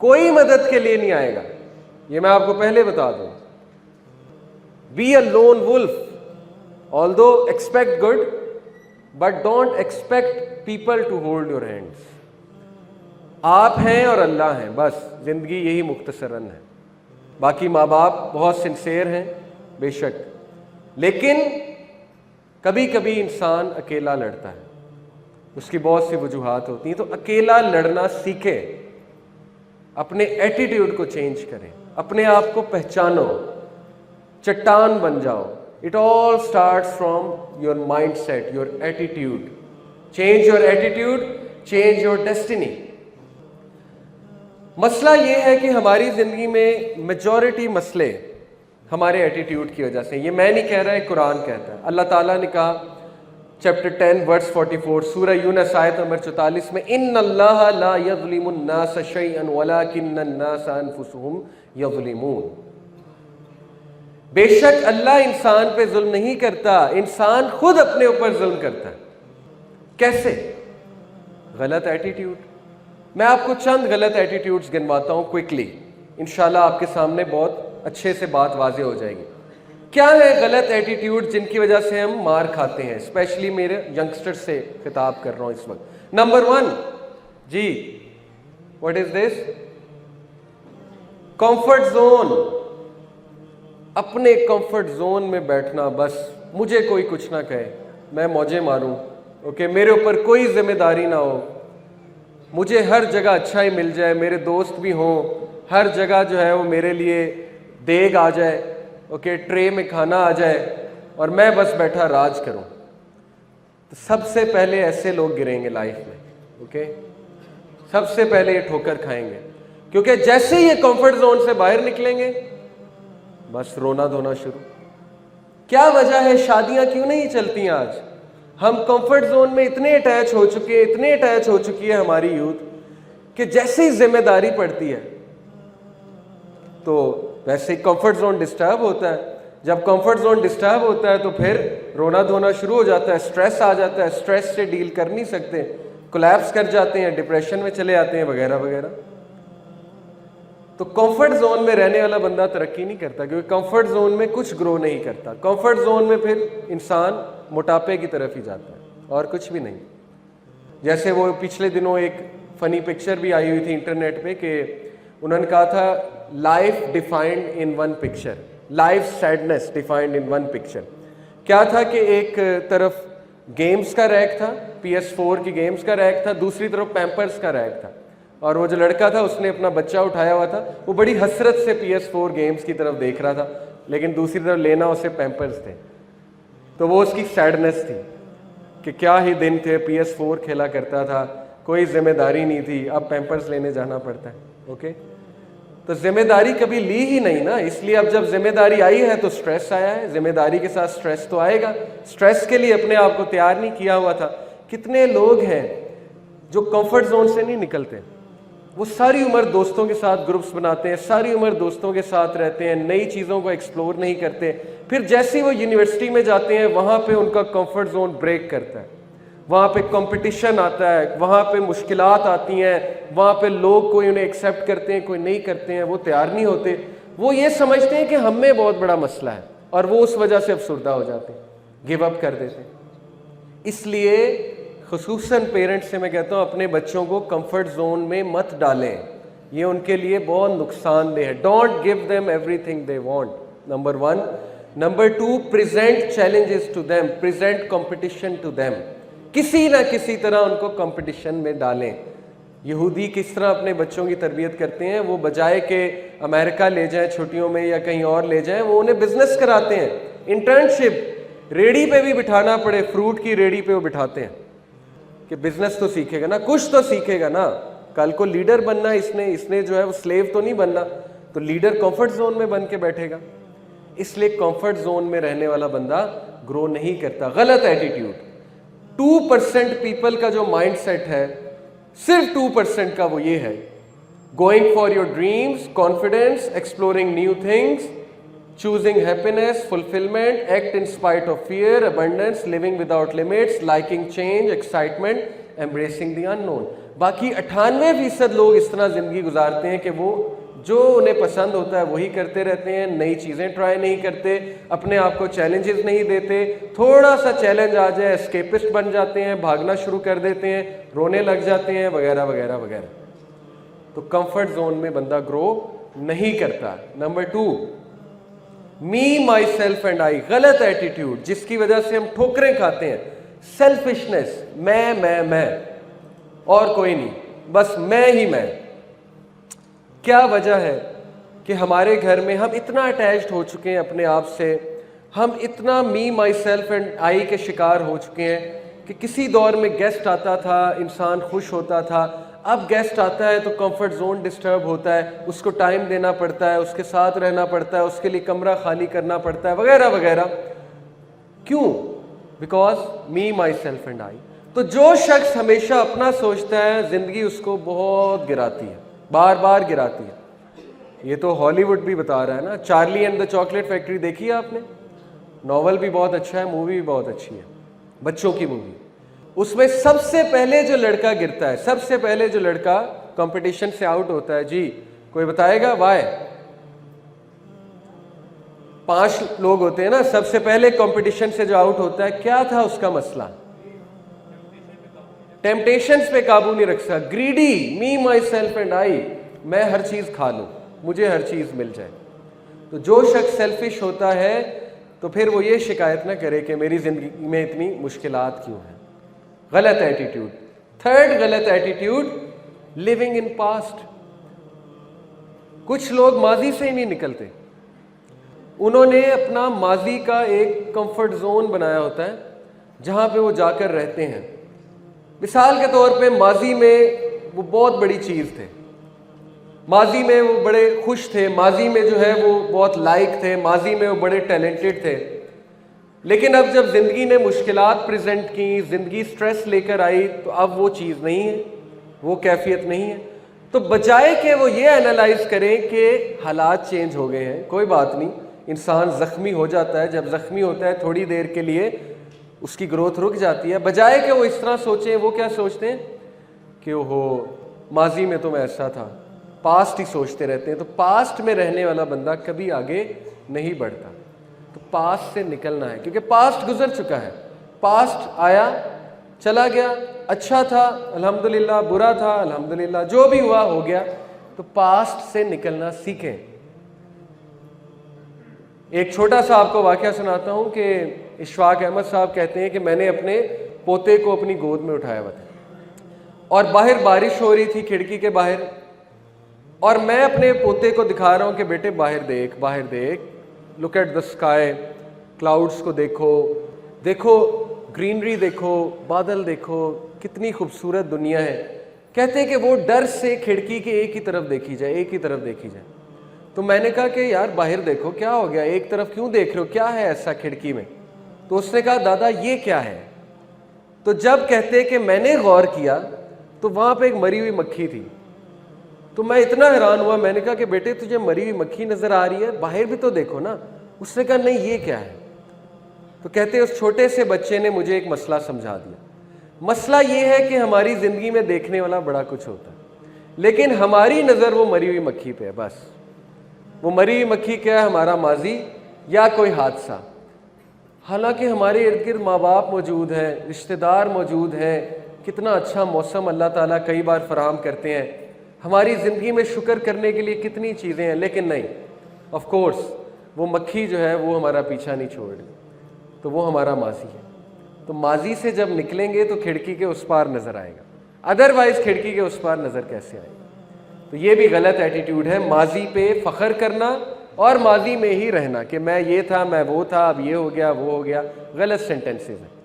کوئی مدد کے لیے نہیں آئے گا، یہ میں آپ کو پہلے بتا دوں. Be a lone wolf, although expect good but don't expect people to hold your hands. آپ ہیں اور اللہ ہیں، بس زندگی یہی مختصراً ہے. باقی ماں باپ بہت سنسیئر ہیں بے شک، لیکن کبھی کبھی انسان اکیلا لڑتا ہے، اس کی بہت سی وجوہات ہوتی ہیں. تو اکیلا لڑنا سیکھے، اپنے ایٹیٹیوڈ کو چینج کریں، اپنے آپ کو پہچانو، چٹان بن جاؤ. It all starts from your mindset, your attitude. Change your attitude, change your destiny. مسئلہ یہ ہے کہ ہماری زندگی میں میجورٹی مسئلے ہمارے ایٹیٹیوڈ کی وجہ سے. یہ میں نہیں کہہ رہا ہے، قرآن کہتا ہے. اللہ تعالیٰ نے کہا چیپٹر 10 ورس 44 سورہ یونس آیت نمبر 44 میں، ان اللہ لا یظلم الناس شیئا ولکن الناس انفسهم یظلمون. بے شک اللہ انسان پہ ظلم نہیں کرتا، انسان خود اپنے اوپر ظلم کرتا ہے. کیسے؟ غلط ایٹیٹیوڈ. میں آپ کو چند غلط ایٹیٹیوڈز گنواتا ہوں کوئکلی، انشاءاللہ آپ کے سامنے بہت اچھے سے بات واضح ہو جائے گی. کیا ہے غلط ایٹیٹیوڈ جن کی وجہ سے ہم مار کھاتے ہیں؟ اسپیشلی میرے ینگسٹر سے خطاب کر رہا ہوں اس وقت. نمبر 1 جی what is this? Comfort zone. اپنے کمفرٹ زون میں بیٹھنا، بس مجھے کوئی کچھ نہ کہے، میں موجیں ماروں، اوکے، میرے اوپر کوئی ذمہ داری نہ ہو، مجھے ہر جگہ اچھا ہی مل جائے، میرے دوست بھی ہوں، ہر جگہ جو ہے وہ میرے لیے دیگ آ جائے، اوکے، ٹرے میں کھانا آ جائے اور میں بس بیٹھا راج کروں. تو سب سے پہلے ایسے لوگ گریں گے لائف میں، اوکے، سب سے پہلے یہ ٹھوکر کھائیں گے. کیونکہ جیسے ہی یہ کمفرٹ زون سے باہر نکلیں گے بس رونا دھونا شروع. کیا وجہ ہے شادیاں کیوں نہیں چلتی ہیں آج؟ ہم کمفرٹ زون میں اتنے اٹیچ ہو چکے ہیں، اتنے اٹیچ ہو چکی ہے ہماری یوتھ کہ جیسے ہی ذمہ داری پڑتی ہے تو ویسے ہی کمفرٹ زون ڈسٹرب ہوتا ہے. جب کمفرٹ زون ڈسٹرب ہوتا ہے تو پھر رونا دھونا شروع ہو جاتا ہے، اسٹریس آ جاتا ہے، اسٹریس سے ڈیل کر نہیں سکتے، کولیپس کر جاتے ہیں، ڈپریشن میں چلے آتے ہیں وغیرہ وغیرہ. تو کمفرٹ زون میں رہنے والا بندہ ترقی نہیں کرتا، کیونکہ کمفرٹ زون میں کچھ گرو نہیں کرتا. کمفرٹ زون میں پھر انسان موٹاپے کی طرف ہی جاتا ہے اور کچھ بھی نہیں. جیسے وہ پچھلے دنوں ایک فنی پکچر بھی آئی ہوئی تھی انٹرنیٹ پہ کہ انہوں نے کہا تھا life defined in one picture, life sadness defined in one picture. کیا تھا کہ ایک طرف گیمز کا ریک تھا، PS4 کی گیمز کا ریک تھا، دوسری طرف پیمپرز کا ریک تھا. اور وہ جو لڑکا تھا اس نے اپنا بچہ اٹھایا ہوا تھا، وہ بڑی حسرت سے PS4 گیمز کی طرف دیکھ رہا تھا، لیکن دوسری طرف لینا اسے پیمپرز تھے. تو وہ اس کی سیڈنس تھی کہ کیا ہی دن تھے، PS4 کھیلا کرتا تھا، کوئی ذمہ داری نہیں تھی، اب پیمپرز لینے جانا پڑتا ہے. اوکے، تو ذمہ داری کبھی لی ہی نہیں نا، اس لیے اب جب ذمہ داری آئی ہے تو سٹریس آیا ہے. ذمہ داری کے ساتھ سٹریس تو آئے گا، سٹریس کے لیے اپنے آپ کو تیار نہیں کیا ہوا تھا. کتنے لوگ ہیں جو کمفرٹ زون سے نہیں نکلتے، وہ ساری عمر دوستوں کے ساتھ گروپس بناتے ہیں، ساری عمر دوستوں کے ساتھ رہتے ہیں، نئی چیزوں کو ایکسپلور نہیں کرتے، پھر جیسے وہ یونیورسٹی میں جاتے ہیں وہاں پہ ان کا کمفرٹ زون بریک کرتا ہے، وہاں پہ کمپٹیشن آتا ہے، وہاں پہ مشکلات آتی ہیں، وہاں پہ لوگ کوئی انہیں ایکسیپٹ کرتے ہیں، کوئی نہیں کرتے ہیں، وہ تیار نہیں ہوتے. وہ یہ سمجھتے ہیں کہ ہم میں بہت بڑا مسئلہ ہے اور وہ اس وجہ سے افسردہ ہو جاتے ہیں، گیو اپ کر دیتے ہیں. اس لیے خصوصاً پیرنٹس سے میں کہتا ہوں اپنے بچوں کو کمفرٹ زون میں مت ڈالیں، یہ ان کے لیے بہت نقصان دہ ہے. Don't give them everything they want, number 1. Number 2، present challenges to them, present competition to them. کسی نہ کسی طرح ان کو کمپٹیشن میں ڈالیں. یہودی کس طرح اپنے بچوں کی تربیت کرتے ہیں، وہ بجائے کہ امریکہ لے جائیں چھٹیوں میں یا کہیں اور لے جائیں، وہ انہیں بزنس کراتے ہیں. انٹرنشپ، ریڑھی پہ بھی بٹھانا پڑے، فروٹ کی ریڑھی پہ وہ بٹھاتے ہیں کہ بزنس تو سیکھے گا نا، کچھ تو سیکھے گا نا، کل کو لیڈر بننا اس نے جو ہے وہ سلیو تو نہیں بننا. تو لیڈر کمفرٹ زون میں بن کے بیٹھے گا. اس لیے کمفرٹ زون میں رہنے والا بندہ گرو نہیں کرتا. غلط ایٹیٹیوڈ. 2% پیپل کا جو مائنڈ سیٹ ہے، صرف 2% کا وہ یہ ہے، going for your dreams, confidence, exploring new things, choosing happiness, fulfillment, act in spite of fear, abundance, living without limits, liking change, excitement, embracing the unknown. باقی 98% لوگ اس طرح زندگی گزارتے ہیں کہ وہ جو انہیں پسند ہوتا ہے وہی کرتے رہتے ہیں, نئی چیزیں ٹرائی نہیں کرتے, اپنے آپ کو چیلنجز نہیں دیتے, تھوڑا سا چیلنج آ جائے اسکیپسٹ بن جاتے ہیں, بھاگنا شروع کر دیتے ہیں, رونے لگ جاتے ہیں, وغیرہ وغیرہ وغیرہ. تو کمفرٹ زون میں بندہ گرو نہیں کرتا. Number 2, me, my self and I, غلط ایٹیٹیوڈ جس کی وجہ سے ہم ٹھوکریں کھاتے ہیں. سیلفشنس, میں اور کوئی نہیں, بس میں ہی میں. کیا وجہ ہے کہ ہمارے گھر میں ہم اتنا اٹیچڈ ہو چکے ہیں اپنے آپ سے, ہم اتنا می, مائی سیلف اینڈ آئی کے شکار ہو چکے ہیں کہ کسی دور میں گیسٹ آتا تھا, انسان خوش ہوتا تھا, اب گیسٹ آتا ہے تو کمفرٹ زون ڈسٹرب ہوتا ہے, اس کو ٹائم دینا پڑتا ہے, اس کے ساتھ رہنا پڑتا ہے, اس کے لیے کمرہ خالی کرنا پڑتا ہے, وغیرہ وغیرہ. کیوں؟ Because me, my self and I. تو جو شخص ہمیشہ اپنا سوچتا ہے زندگی اس کو بہت گراتی ہے, بار بار گراتی ہے. یہ تو ہالی ووڈ بھی بتا رہا ہے نا, Charlie and the chocolate factory دیکھی ہے آپ نے؟ ناول بھی بہت اچھا ہے, مووی بھی بہت اچھی ہے, بچوں کی مووی. اس میں سب سے پہلے جو لڑکا گرتا ہے, سب سے پہلے جو لڑکا کمپٹیشن سے آؤٹ ہوتا ہے, جی کوئی بتائے گا وائے؟ 5 لوگ ہوتے ہیں نا, سب سے پہلے کمپٹیشن سے جو آؤٹ ہوتا ہے, کیا تھا اس کا مسئلہ؟ ٹیمپٹیشنز پہ قابو نہیں رکھ سکا, greedy, me, my self and I, میں ہر چیز کھا لوں, مجھے ہر چیز مل جائے. تو جو شخص سیلفش ہوتا ہے تو پھر وہ یہ شکایت نہ کرے کہ میری زندگی میں اتنی مشکلات کیوں ہیں. غلط ایٹیٹیوڈ. 3rd غلط ایٹیٹیوڈ, لیونگ ان پاسٹ. کچھ لوگ ماضی سے ہی نہیں نکلتے. انہوں نے اپنا ماضی کا ایک کمفرٹ زون بنایا ہوتا ہے جہاں پہ وہ جا کر رہتے ہیں. مثال کے طور پہ ماضی میں وہ بہت بڑی چیز تھے, ماضی میں وہ بڑے خوش تھے, ماضی میں جو ہے وہ بہت لائق تھے, ماضی میں وہ بڑے ٹیلنٹڈ تھے. لیکن اب جب زندگی نے مشکلات پریزنٹ کی, زندگی سٹریس لے کر آئی, تو اب وہ چیز نہیں ہے, وہ کیفیت نہیں ہے. تو بجائے کہ وہ یہ انالائز کریں کہ حالات چینج ہو گئے ہیں, کوئی بات نہیں, انسان زخمی ہو جاتا ہے, جب زخمی ہوتا ہے تھوڑی دیر کے لیے اس کی گروتھ رک جاتی ہے, بجائے کہ وہ اس طرح سوچیں, وہ کیا سوچتے ہیں کہ اوہو ماضی میں تو میں ایسا تھا, پاسٹ ہی سوچتے رہتے ہیں. تو پاسٹ میں رہنے والا بندہ کبھی آگے نہیں بڑھتا. تو پاسٹ سے نکلنا ہے, کیونکہ پاسٹ گزر چکا ہے. پاسٹ آیا چلا گیا, اچھا تھا الحمدللہ, برا تھا الحمدللہ, جو بھی ہوا ہو گیا. تو پاسٹ سے نکلنا سیکھیں. ایک چھوٹا سا آپ کو واقعہ سناتا ہوں کہ اشفاق احمد صاحب کہتے ہیں کہ میں نے اپنے پوتے کو اپنی گود میں اٹھایا ہوا تھا اور باہر بارش ہو رہی تھی کھڑکی کے باہر, اور میں اپنے پوتے کو دکھا رہا ہوں کہ بیٹے باہر دیکھ, باہر دیکھ, look at the sky, clouds کو دیکھو, دیکھو گرینری دیکھو, بادل دیکھو, کتنی خوبصورت دنیا ہے. کہتے ہیں کہ وہ ڈر سے کھڑکی کے ایک ہی طرف دیکھی جائے, ایک ہی طرف دیکھی جائے. تو میں نے کہا کہ یار باہر دیکھو, کیا ہو گیا, ایک طرف کیوں دیکھ رہے ہو, کیا ہے ایسا کھڑکی میں؟ تو اس نے کہا دادا یہ کیا ہے. تو جب کہتے کہ میں نے غور کیا تو وہاں پہ ایک مری ہوئی مکھی تھی. تو میں اتنا حیران ہوا, میں نے کہا کہ بیٹے تجھے مری ہوئی مکھی نظر آ رہی ہے, باہر بھی تو دیکھو نا. اس نے کہا نہیں یہ کیا ہے. تو کہتے اس چھوٹے سے بچے نے مجھے ایک مسئلہ سمجھا دیا. مسئلہ یہ ہے کہ ہماری زندگی میں دیکھنے والا بڑا کچھ ہوتا ہے, لیکن ہماری نظر وہ مری ہوئی مکھی پہ ہے. بس وہ مری ہوئی مکھی کیا ہے, ہمارا ماضی یا کوئی حادثہ. حالانکہ ہمارے ارد گرد ماں باپ موجود ہیں, رشتہ دار موجود ہیں, کتنا اچھا موسم اللہ تعالیٰ کئی بار فراہم کرتے ہیں, ہماری زندگی میں شکر کرنے کے لیے کتنی چیزیں ہیں. لیکن نہیں, آف کورس وہ مکھی جو ہے وہ ہمارا پیچھا نہیں چھوڑ رہی, تو وہ ہمارا ماضی ہے. تو ماضی سے جب نکلیں گے تو کھڑکی کے اس پار نظر آئے گا, ادروائز کھڑکی کے اس پار نظر کیسے آئے گا. تو یہ بھی غلط ایٹیٹیوڈ ہے, ماضی پہ فخر کرنا اور ماضی میں ہی رہنا کہ میں یہ تھا, میں وہ تھا, اب یہ ہو گیا, وہ ہو گیا. غلط سینٹینسز ہیں.